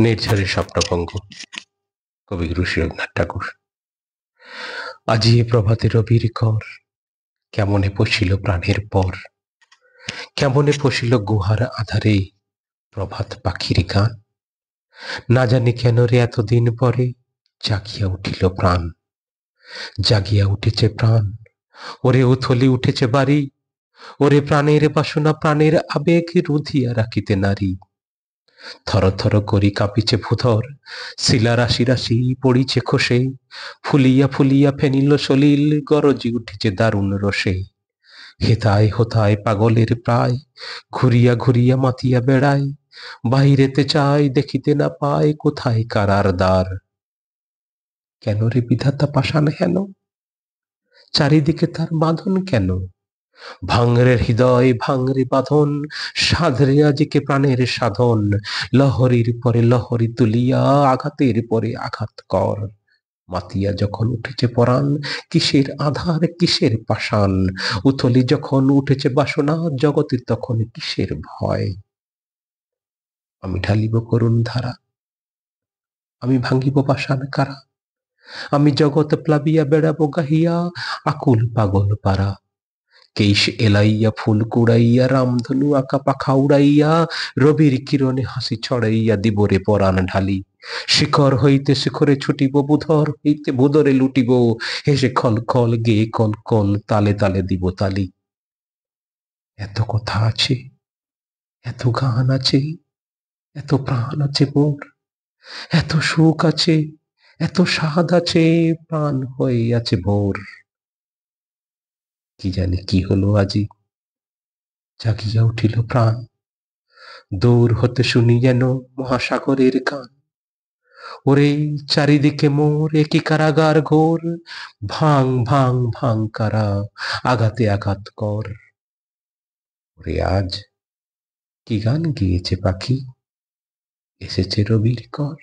নির্ঝরের স্বপ্নভঙ্গ, কবি ঋষি রবীন্দ্রনাথ ঠাকুর। আজি এ প্রভাতে রবির কর, কেমনে পশিল প্রাণের পর, কেমনে পশিল গুহার আধারে প্রভাত পাখির গান। না জানি কেন রে এতদিন পরে জাগিয়া উঠিল প্রাণ, জাগিয়া উঠেছে প্রাণ। ওরে উথলি উঠেছে বাড়ি, ওরে প্রাণের বাসনা প্রাণের আবেগ রুধিয়া রাখিতে নারী। থর থর করি কাঁপিছে ভূধর, শিলা রাশি রাশি পড়িছে খসে, ফুলিয়া ফুলিয়া ফেনিল সলিল গরজি উঠিছে দারুণ রসে। হেথায় হোথায় পাগলের প্রায়, ঘুরিয়া ঘুরিয়া মাতিয়া বেড়ায়, বাহিরেতে চায় দেখিতে না পায় কোথায় কারার দ্বার। কেন রে বিধাতা পাষাণ হেন, চারিদিকে তার বাঁধন কেন? ভাঙরে হৃদয় ভাঙরে বাঁধন, সাধরে আজিকে প্রাণের সাধন। লহরীর পরে লহরী তুলিয়া আঘাতের পরে আঘাত কর। মাতিয়া যখন উঠেছে পরাণ, কিসের আধার কিসের পাষাণ। উথলি যখন উঠেছে বাসনা, জগতে তখন কিসের ভয়। আমি ঢালিব করুণ ধারা, আমি ভাঙিব পাষাণ কারা, আমি জগৎ প্লাবিয়া বেড়াবো গাহিয়া আকুল পাগল পারা। কেশ এলাইয়া ফুল কুড়াইয়া রামধনু আঁকা পাখা উড়াইয়া, রবির কিরণে হাসি ছড়াইয়া দিবরে পরাণ ঢালি। শিখর হইতে শিখরে ছুটিব, বুধর হইতে বুধরে লুটিব, হেসে খল খল গেয়ে কল কল তালে তালে দিব তালি। এত কথা আছে, এত গান আছে, এত প্রাণ আছে মোর, এত সুখ আছে, এত স্বাদ আছে, প্রাণ হয়ে আছে ভোর। কি জানি কি হলো আজি, জাগিয়া উঠিল প্রাণ। দূর হতে শুনি যেন মহাসাগরের গান। ওরে চারিদিকে মোর একই কারাগার ঘোর, ভাঙ ভাঙ ভাঙ কারা, আঘাতে আঘাত কর। ওরে আজ কি গান গেয়েছে পাখি, এসেছে রবির কর।